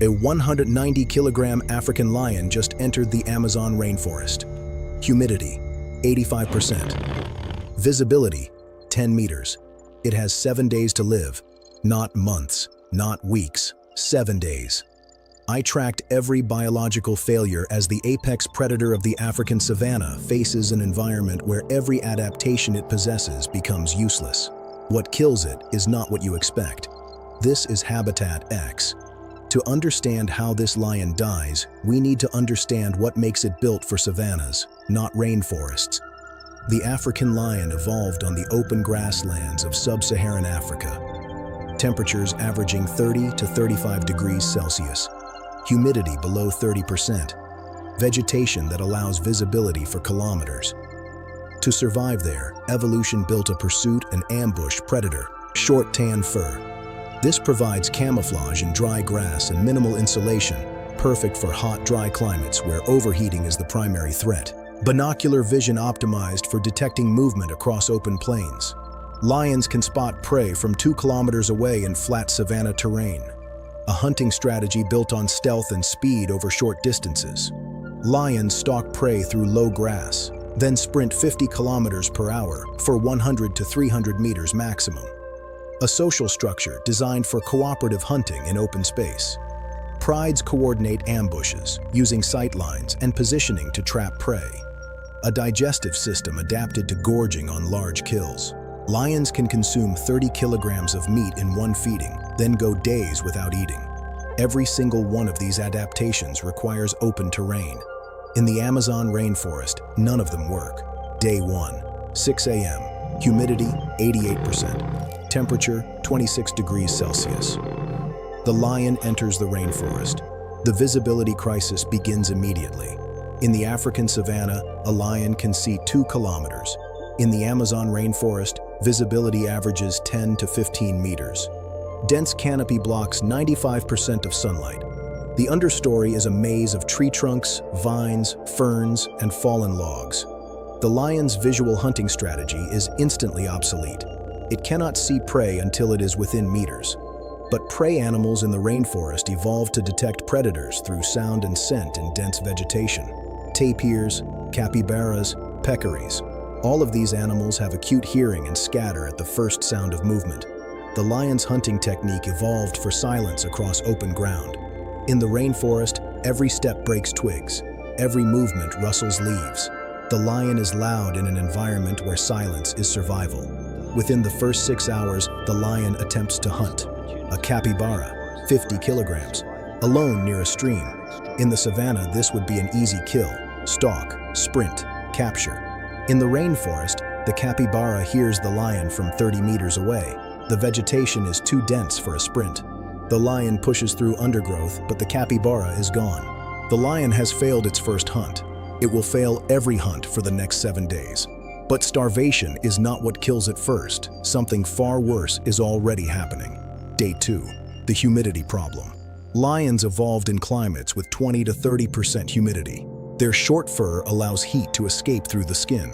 A 190-kilogram African lion just entered the Amazon rainforest. Humidity, 85%. Visibility, 10 meters. It has 7 days to live. Not months, not weeks, 7 days. I tracked every biological failure as the apex predator of the African savanna faces an environment where every adaptation it possesses becomes useless. What kills it is not what you expect. This is Habitat X. To understand how this lion dies, we need to understand what makes it built for savannas, not rainforests. The African lion evolved on the open grasslands of sub-Saharan Africa. Temperatures averaging 30 to 35 degrees Celsius. Humidity below 30%. Vegetation that allows visibility for kilometers. To survive there, evolution built a pursuit and ambush predator, short tan fur. This provides camouflage in dry grass and minimal insulation, perfect for hot, dry climates where overheating is the primary threat. Binocular vision optimized for detecting movement across open plains. Lions can spot prey from 2 kilometers away in flat savanna terrain. A hunting strategy built on stealth and speed over short distances. Lions stalk prey through low grass, then sprint 50 kilometers per hour for 100 to 300 meters maximum. A social structure designed for cooperative hunting in open space. Prides coordinate ambushes, using sight lines and positioning to trap prey. A digestive system adapted to gorging on large kills. Lions can consume 30 kilograms of meat in one feeding, then go days without eating. Every single one of these adaptations requires open terrain. In the Amazon rainforest, none of them work. Day 1, 6 a.m., humidity 88%. Temperature 26 degrees Celsius. The lion enters the rainforest. The visibility crisis begins immediately. In the African savanna, a lion can see 2 kilometers. In the Amazon rainforest, visibility averages 10 to 15 meters. Dense canopy blocks 95% of sunlight. The understory is a maze of tree trunks, vines, ferns, and fallen logs. The lion's visual hunting strategy is instantly obsolete. It cannot see prey until it is within meters. But prey animals in the rainforest evolved to detect predators through sound and scent in dense vegetation. Tapirs, capybaras, peccaries. All of these animals have acute hearing and scatter at the first sound of movement. The lion's hunting technique evolved for silence across open ground. In the rainforest, every step breaks twigs. Every movement rustles leaves. The lion is loud in an environment where silence is survival. Within the first 6 hours, the lion attempts to hunt. A capybara, 50 kilograms, alone near a stream. In the savanna, this would be an easy kill. Stalk, sprint, capture. In the rainforest, the capybara hears the lion from 30 meters away. The vegetation is too dense for a sprint. The lion pushes through undergrowth, but the capybara is gone. The lion has failed its first hunt. It will fail every hunt for the next 7 days. But starvation is not what kills it first. Something far worse is already happening. Day 2, the humidity problem. Lions evolved in climates with 20 to 30% humidity. Their short fur allows heat to escape through the skin.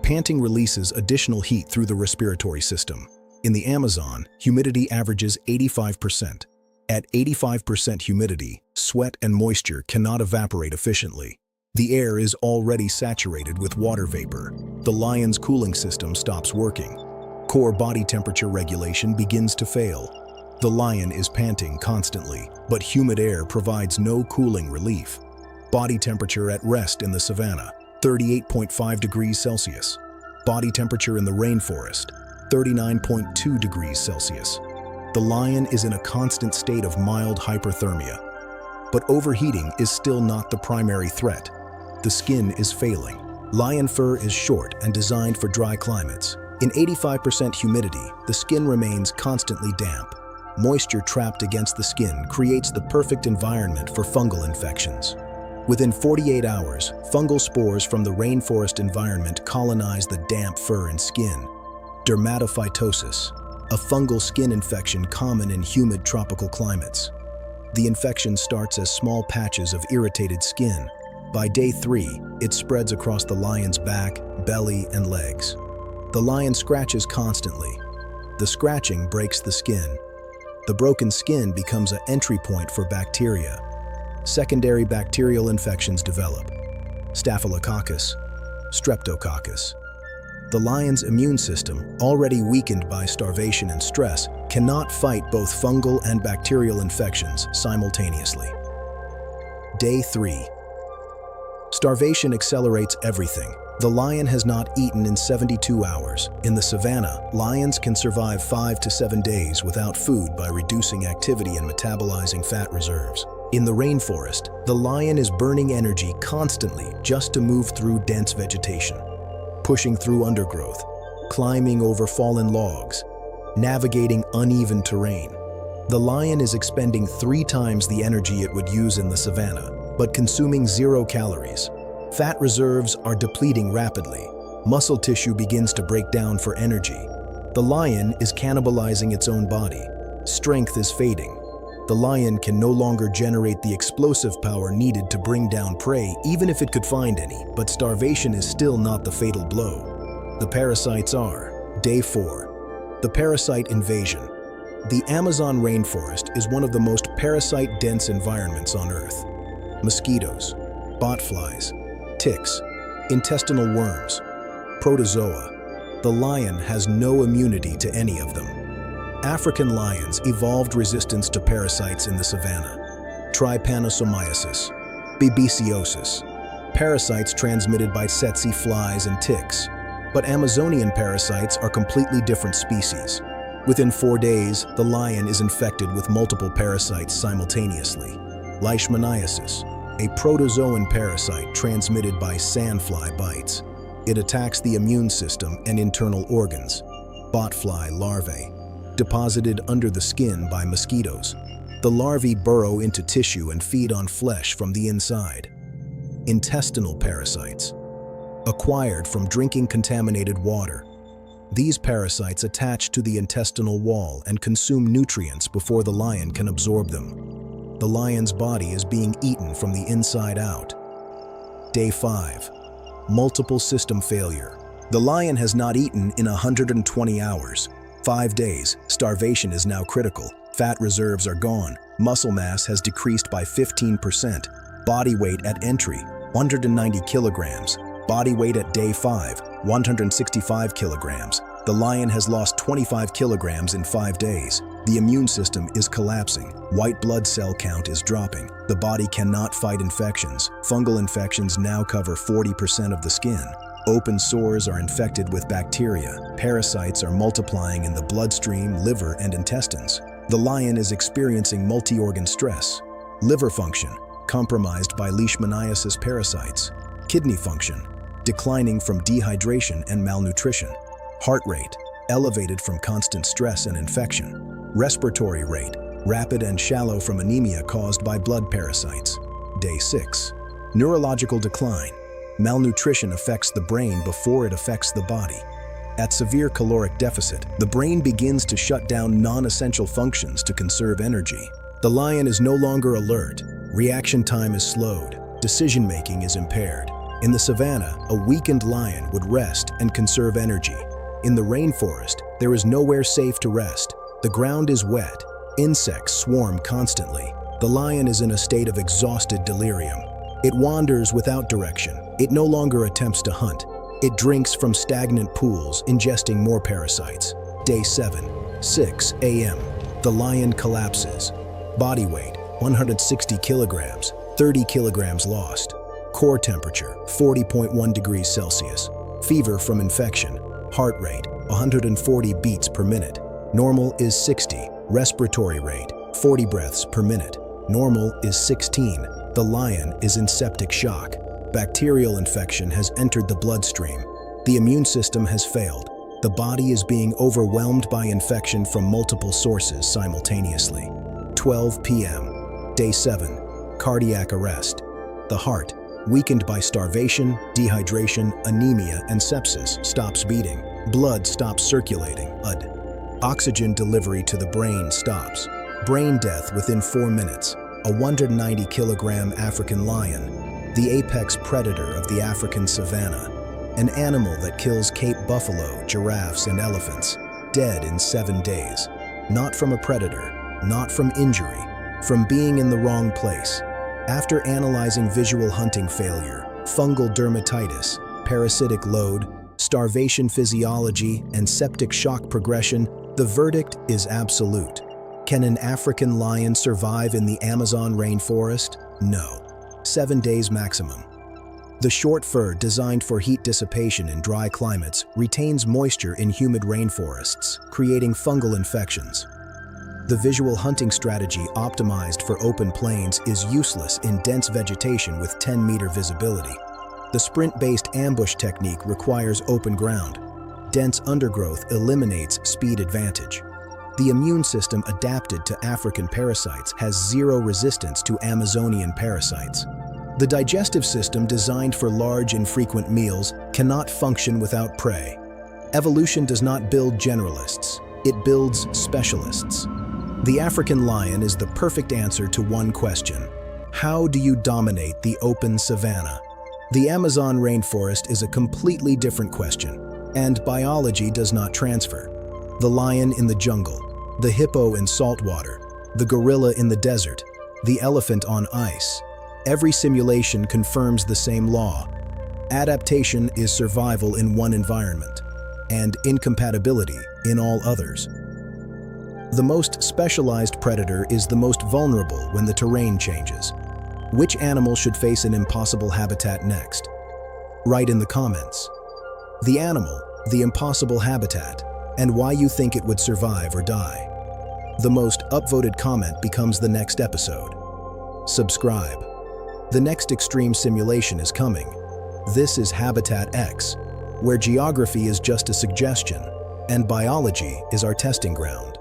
Panting releases additional heat through the respiratory system. In the Amazon, humidity averages 85%. At 85% humidity, sweat and moisture cannot evaporate efficiently. The air is already saturated with water vapor. The lion's cooling system stops working. Core body temperature regulation begins to fail. The lion is panting constantly, but humid air provides no cooling relief. Body temperature at rest in the savanna, 38.5 degrees Celsius. Body temperature in the rainforest, 39.2 degrees Celsius. The lion is in a constant state of mild hyperthermia. But overheating is still not the primary threat. The skin is failing. Lion fur is short and designed for dry climates. In 85% humidity, the skin remains constantly damp. Moisture trapped against the skin creates the perfect environment for fungal infections. Within 48 hours, fungal spores from the rainforest environment colonize the damp fur and skin. Dermatophytosis, a fungal skin infection common in humid tropical climates. The infection starts as small patches of irritated skin. By day 3, it spreads across the lion's back, belly, and legs. The lion scratches constantly. The scratching breaks the skin. The broken skin becomes an entry point for bacteria. Secondary bacterial infections develop: Staphylococcus, Streptococcus. The lion's immune system, already weakened by starvation and stress, cannot fight both fungal and bacterial infections simultaneously. Day 3. Starvation accelerates everything. The lion has not eaten in 72 hours. In the savanna, lions can survive 5 to 7 days without food by reducing activity and metabolizing fat reserves. In the rainforest, the lion is burning energy constantly just to move through dense vegetation, pushing through undergrowth, climbing over fallen logs, navigating uneven terrain. The lion is expending 3 times the energy it would use in the savanna, but consuming 0 calories. Fat reserves are depleting rapidly. Muscle tissue begins to break down for energy. The lion is cannibalizing its own body. Strength is fading. The lion can no longer generate the explosive power needed to bring down prey, even if it could find any, but starvation is still not the fatal blow. The parasites are: Day 4. The parasite invasion. The Amazon rainforest is one of the most parasite-dense environments on Earth. Mosquitoes, botflies, ticks, intestinal worms, protozoa. The lion has no immunity to any of them. African lions evolved resistance to parasites in the savanna: trypanosomiasis, babesiosis, parasites transmitted by tsetse flies and ticks. But Amazonian parasites are completely different species. Within 4 days, the lion is infected with multiple parasites simultaneously. Leishmaniasis, a protozoan parasite transmitted by sandfly bites. It attacks the immune system and internal organs. Botfly larvae, deposited under the skin by mosquitoes. The larvae burrow into tissue and feed on flesh from the inside. Intestinal parasites, acquired from drinking contaminated water. These parasites attach to the intestinal wall and consume nutrients before the lion can absorb them. The lion's body is being eaten from the inside out. Day 5. Multiple system failure. The lion has not eaten in 120 hours. 5 days, starvation is now critical. Fat reserves are gone. Muscle mass has decreased by 15%. Body weight at entry, 190 kilograms. Body weight at day 5, 165 kilograms. The lion has lost 25 kilograms in 5 days. The immune system is collapsing. White blood cell count is dropping. The body cannot fight infections. Fungal infections now cover 40% of the skin. Open sores are infected with bacteria. Parasites are multiplying in the bloodstream, liver, and intestines. The lion is experiencing multi-organ stress. Liver function, compromised by leishmaniasis parasites. Kidney function, declining from dehydration and malnutrition. Heart rate, elevated from constant stress and infection. Respiratory rate, rapid and shallow from anemia caused by blood parasites. Day 6. Neurological decline. Malnutrition affects the brain before it affects the body. At severe caloric deficit, the brain begins to shut down non-essential functions to conserve energy. The lion is no longer alert. Reaction time is slowed. Decision-making is impaired. In the savanna, a weakened lion would rest and conserve energy. In the rainforest, there is nowhere safe to rest. The ground is wet. Insects swarm constantly. The lion is in a state of exhausted delirium. It wanders without direction. It no longer attempts to hunt. It drinks from stagnant pools, ingesting more parasites. Day 7, 6 a.m. The lion collapses. Body weight, 160 kilograms, 30 kilograms lost. Core temperature, 40.1 degrees Celsius. Fever from infection. Heart rate, 140 beats per minute. Normal is 60. Respiratory rate, 40 breaths per minute. Normal is 16. The lion is in septic shock. Bacterial infection has entered the bloodstream. The immune system has failed. The body is being overwhelmed by infection from multiple sources simultaneously. 12 p.m. Day 7. Cardiac arrest. The heart, weakened by starvation, dehydration, anemia, and sepsis, stops beating. Blood stops circulating. Oxygen delivery to the brain stops. Brain death within 4 minutes. A 190-kilogram African lion, the apex predator of the African savanna, an animal that kills Cape buffalo, giraffes, and elephants, dead in 7 days. Not from a predator, not from injury, from being in the wrong place. After analyzing visual hunting failure, fungal dermatitis, parasitic load, starvation physiology, and septic shock progression, the verdict is absolute. Can an African lion survive in the Amazon rainforest? No. 7 days maximum. The short fur, designed for heat dissipation in dry climates, retains moisture in humid rainforests, creating fungal infections. The visual hunting strategy optimized for open plains is useless in dense vegetation with 10-meter visibility. The sprint-based ambush technique requires open ground. Dense undergrowth eliminates speed advantage. The immune system adapted to African parasites has zero resistance to Amazonian parasites. The digestive system designed for large and frequent meals cannot function without prey. Evolution does not build generalists, it builds specialists. The African lion is the perfect answer to one question: how do you dominate the open savanna? The Amazon rainforest is a completely different question, and biology does not transfer. The lion in the jungle, the hippo in saltwater, the gorilla in the desert, the elephant on ice. Every simulation confirms the same law. Adaptation is survival in one environment, and incompatibility in all others. The most specialized predator is the most vulnerable when the terrain changes. Which animal should face an impossible habitat next? Write in the comments the animal, the impossible habitat, and why you think it would survive or die. The most upvoted comment becomes the next episode. Subscribe. The next extreme simulation is coming. This is Habitat X, where geography is just a suggestion, and biology is our testing ground.